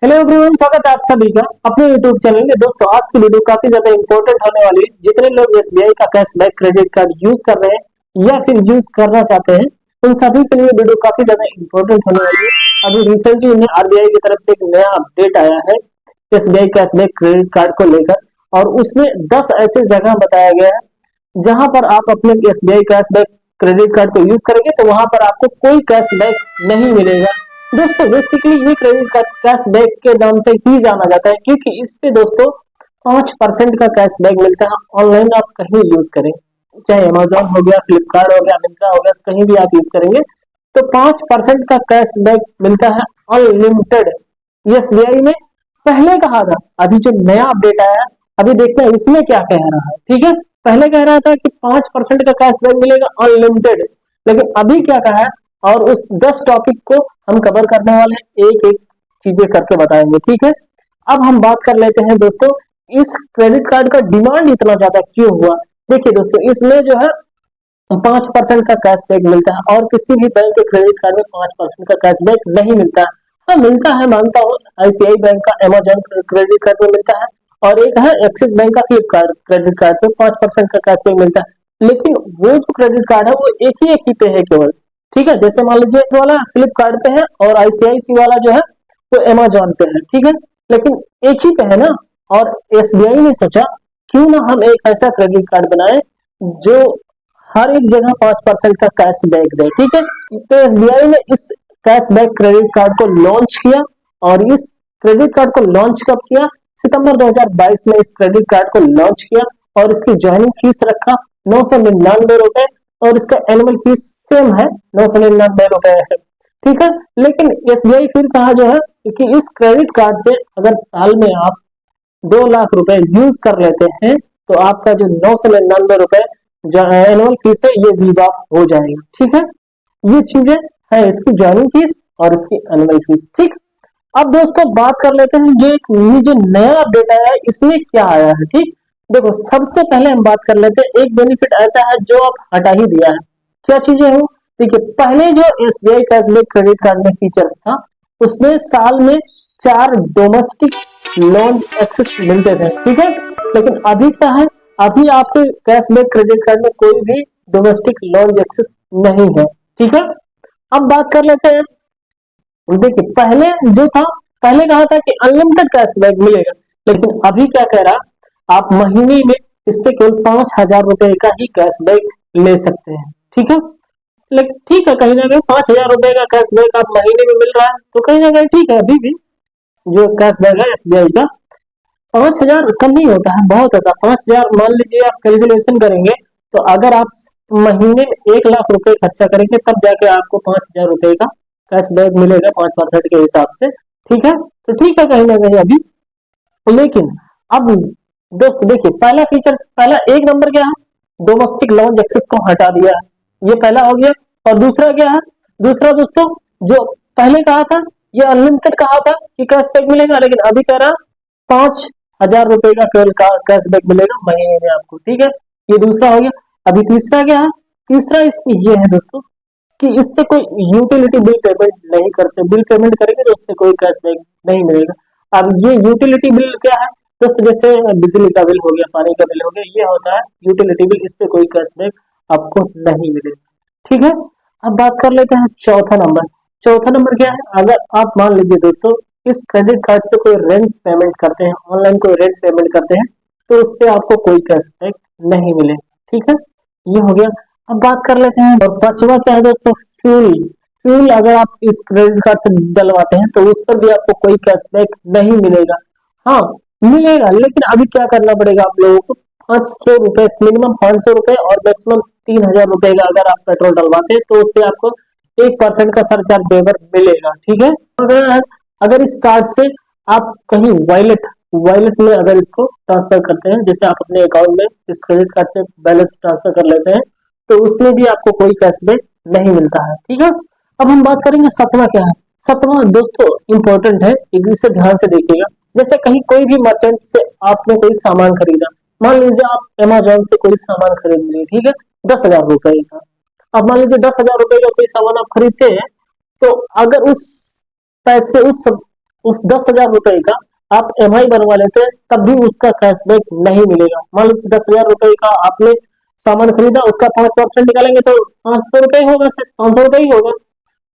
Hello everyone, स्वागत है आप सभी का अपने यूट्यूब चैनल में। दोस्तों, आज की वीडियो काफी ज्यादा इंपॉर्टेंट होने वाली है। जितने लोग एसबीआई का कैशबैक क्रेडिट कार्ड यूज कर रहे हैं या फिर यूज करना चाहते हैं, उन सभी के लिए वीडियो काफी ज्यादा इंपॉर्टेंट होने वाली है। अभी रिसेंटली में आरबीआई की तरफ से एक नया अपडेट आया है एसबीआई कैशबैक क्रेडिट कार्ड को लेकर, और उसमें 10 ऐसे जगह बताया गया है जहां पर आप अपने एसबीआई कैशबैक क्रेडिट कार्ड को यूज करेंगे तो वहां पर आपको कोई कैशबैक नहीं मिलेगा। दोस्तों, बेसिकली ये क्रेडिट कार्ड कैशबैक के नाम से ही जाना जाता है, क्योंकि इस पे दोस्तों 5% का कैशबैक मिलता है। ऑनलाइन आप कहीं यूज करें, चाहे अमेजोन हो गया, फ्लिपकार्ट हो गया, मिंत्रा हो गया, कहीं भी आप यूज करेंगे तो 5% का कैशबैक मिलता है अनलिमिटेड। एसबीआई ने पहले कहा था, अभी जो नया अपडेट आया है अभी देखते हैं इसमें क्या कह रहा है। ठीक है, पहले कह रहा था कि 5% का कैशबैक मिलेगा अनलिमिटेड, लेकिन अभी क्या कहा है और उस 10 टॉपिक को हम कवर करने वाले हैं, एक एक चीजें करके बताएंगे। ठीक है, अब हम बात कर लेते हैं दोस्तों, इस क्रेडिट कार्ड का डिमांड इतना ज्यादा क्यों हुआ। देखिए दोस्तों, इसमें जो है 5% का कैशबैक मिलता है, और किसी भी बैंक के क्रेडिट कार्ड में 5% का कैशबैक नहीं मिलता है। हाँ, मिलता है, मानता हूँ, आईसीआई बैंक का अमेजोन क्रेडिट कार्ड में मिलता है, और एक है एक्सिस बैंक का फ्लिपकार्ट क्रेडिट कार्ड पे 5% का कैशबैक मिलता है। लेकिन वो जो क्रेडिट कार्ड है वो एक ही पे है केवल। ठीक है, जैसे मान लीजिए इस वाला फ्लिपकार्ट पे है और आईसीआईसी वाला जो है वो अमेजोन पे है। ठीक है, लेकिन एक ही पे है ना। और एसबीआई ने सोचा क्यों ना हम एक ऐसा क्रेडिट कार्ड बनाए जो हर एक जगह 5% का कैशबैक दे। ठीक है, तो एसबीआई ने इस कैशबैक क्रेडिट कार्ड को लॉन्च किया, और इस क्रेडिट कार्ड को लॉन्च कब किया? सितंबर 2022 में इस क्रेडिट कार्ड को लॉन्च किया, और इसकी ज्वाइनिंग फीस रखा 999 रुपए, और इसका एनुअल फीस सेम है 999 रुपए है। ठीक है, लेकिन एसबीआई फिर कहा जो है कि इस क्रेडिट कार्ड से अगर साल में आप 2 लाख रुपए यूज कर लेते हैं तो आपका जो 999 रुपए जो एनुअल फीस है ये विद ऑफ हो जाएगा। ठीक है, ये चीजें है इसकी ज्वाइनिंग फीस और इसकी एनुअल फीस। ठीक, अब दोस्तों बात कर लेते हैं जो ये जो नया अपडेट आया है इसमें क्या आया है। ठीक, देखो, सबसे पहले हम बात कर लेते हैं, एक बेनिफिट ऐसा है जो अब हटा ही दिया है। क्या चीजें हो? देखिए, पहले जो एसबीआई कैशबैक क्रेडिट कार्ड में फीचर्स था उसमें साल में 4 डोमेस्टिक लोन एक्सेस मिलते थे। ठीक है, लेकिन अभी क्या है, अभी आपके कैशबैक क्रेडिट कार्ड में कोई भी डोमेस्टिक लोन एक्सेस नहीं है। ठीक है, अब बात कर लेते हैं, देखिए पहले जो था, पहले कहा था कि अनलिमिटेड कैशबैक मिलेगा, लेकिन अभी क्या कह रहा, आप महीने में इससे केवल 5,000 रुपए का ही कैशबैक ले सकते हैं। ठीक है, लेकिन ठीक है, कहीं ना कहीं 5,000 रुपए का कैशबैक आप महीने में मिल रहा है तो कहीं ना कहीं ठीक है। अभी भी जो कैशबैक है एसबीआई का 5,000 कम नहीं होता है, बहुत होता है 5,000। मान लीजिए आप कैलकुलेशन करेंगे तो अगर आप महीने में 1 लाख रुपए खर्चा करेंगे तब जाके आपको 5,000 रुपए का कैशबैक मिलेगा 5% के हिसाब से। ठीक है, तो ठीक है कहीं ना कहीं अभी। लेकिन अब दोस्तों देखिए, पहला फीचर, पहला एक नंबर क्या है, डोमेस्टिक लोन एक्सेस को हटा दिया है, ये पहला हो गया। और दूसरा क्या है, दूसरा दोस्तों, जो पहले कहा था ये अनलिमिटेड कहा था कि कैशबैक मिलेगा, लेकिन अभी कह रहा 5,000 रुपए का केवल कैशबैक मिलेगा महीने में आपको। ठीक है, ये दूसरा हो गया। अभी तीसरा क्या है, तीसरा इसमें ये है दोस्तों कि इससे कोई यूटिलिटी बिल पेमेंट नहीं करते, बिल पेमेंट करेंगे तो उससे कोई कैशबैक नहीं मिलेगा। अब ये यूटिलिटी बिल क्या है दोस्तों, जैसे बिजली का बिल हो गया, पानी का बिल हो गया, ये होता है यूटिलिटी बिल, इस पे कोई कैशबैक आपको नहीं मिलेगा। ठीक है, अब बात कर लेते हैं चौथा नंबर। चौथा नंबर क्या है, अगर आप मान लीजिए दोस्तों इस क्रेडिट कार्ड से कोई रेंट पेमेंट करते हैं, ऑनलाइन कोई रेंट पेमेंट करते हैं तो उस पे आपको कोई कैशबैक नहीं मिलेगा। ठीक है, ये हो गया। अब बात कर लेते हैं, और पांचवा क्या है दोस्तों, फ्यूल। फ्यूल अगर आप इस क्रेडिट कार्ड से डलवाते हैं तो उस पर भी आपको कोई कैशबैक नहीं मिलेगा। हाँ, मिलेगा, लेकिन अभी क्या करना पड़ेगा आप लोगों को, 500 रुपए, मिनिमम 500 रुपए और मैक्सिमम 3,000 रुपए का अगर आप पेट्रोल डलवाते हैं तो उससे आपको 1% का सरचार्ज वेवर मिलेगा। ठीक है, अगर इस कार्ड से आप कहीं वॉलेट वॉलेट में अगर इसको ट्रांसफर करते हैं, जैसे आप अपने अकाउंट में इस क्रेडिट कार्ड से बैलेंस ट्रांसफर कर लेते हैं तो उसमें भी आपको कोई कैशबैक नहीं मिलता है। ठीक है, अब हम बात करेंगे सतवां क्या है। सतवां दोस्तों इंपॉर्टेंट है, इसे ध्यान से देखिएगा। जैसे कहीं कोई भी मर्चेंट से आपने कोई सामान खरीदा, मान लीजिए आप अमेजोन से कोई सामान खरीद लिए, ठीक है, 10,000 रुपए का। अब मान लीजिए 10,000 रुपए का कोई सामान आप खरीदते हैं, तो अगर उस पैसे उस 10,000 रुपए का आप EMI बनवा लेते हैं तब भी उसका कैशबैक नहीं मिलेगा। मान लो 10,000 रुपए का आपने सामान खरीदा, उसका 5% निकालेंगे तो 500 रुपए होगा, सर 500 रुपए ही होगा।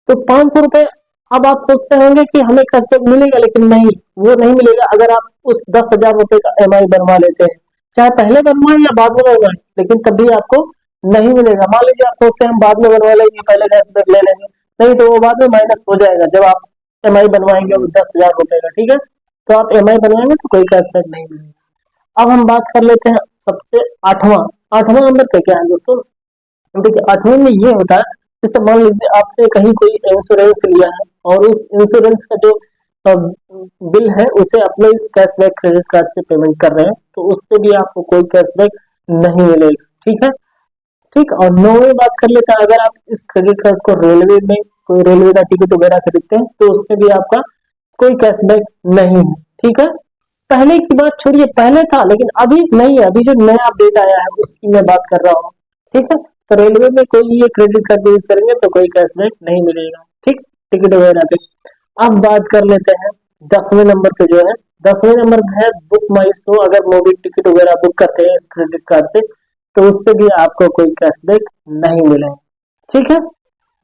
तो 500 रुपए अब आप सोचते होंगे कि हमें कैशबैक मिलेगा, लेकिन नहीं, वो नहीं मिलेगा अगर आप उस 10,000 रुपए का EMI बनवा लेते हैं, चाहे पहले बनवाएं या बाद में बनवाएं, लेकिन तब भी आपको नहीं मिलेगा। मान लीजिए आप सोचते हैं हम बाद में बनवा लेंगे, पहले कैशबैक ले लेंगे, नहीं तो वो बाद में माइनस हो जाएगा जब आप EMI बनवाएंगे उस 10,000 रुपए का, ठीक है। तो आप EMI बनवाएंगे तो कोई कैशबैक नहीं मिलेगा। अब हम बात कर लेते हैं सबसे आठवां आठवां नंबर पे क्या है दोस्तों। देखिए 8वें में ये होता है, जैसे मान लीजिए आपने कहीं कोई इंश्योरेंस लिया है और उस इंश्योरेंस का जो बिल है उसे अपने इस कैशबैक क्रेडिट कार्ड से पेमेंट कर रहे हैं, तो उससे भी आपको कोई कैशबैक नहीं मिलेगा, ठीक है। ठीक, और 9वीं बात कर लेते हैं, अगर आप इस क्रेडिट कार्ड को रेलवे में कोई रेलवे का टिकट वगैरह खरीदते हैं तो उसमें भी आपका कोई कैशबैक नहीं है, ठीक है। पहले की बात छोड़िए, पहले था लेकिन अभी नहीं है, अभी जो नया अपडेट आया है उसकी मैं बात कर रहा हूँ, ठीक है। तो रेलवे में कोई ये क्रेडिट कार्ड यूज करेंगे तो कोई कैशबैक नहीं मिलेगा, ठीक, टिकट वगैरह पे। अब बात कर लेते हैं 10वें नंबर पे जो है, 10वें नंबर पे है बुक माई शो। अगर मूवी टिकट वगैरह बुक करते हैं इस क्रेडिट कार्ड से तो उस पे भी आपको कोई कैशबैक नहीं मिलेगा, ठीक है।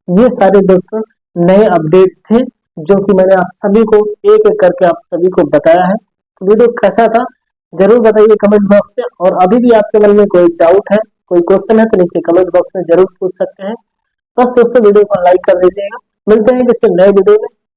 ये सारे दोस्तों नए अपडेट थे जो कि मैंने आप सभी को एक एक करके आप सभी को बताया है। तो वीडियो कैसा था जरूर बताइए कमेंट बॉक्स में, और अभी भी आपके मन में कोई डाउट है, कोई क्वेश्चन है तो नीचे कमेंट बॉक्स में जरूर पूछ सकते हैं। बस दोस्तों वीडियो को लाइक कर दीजिएगा। मिलते हैं किसी नए वीडियो में।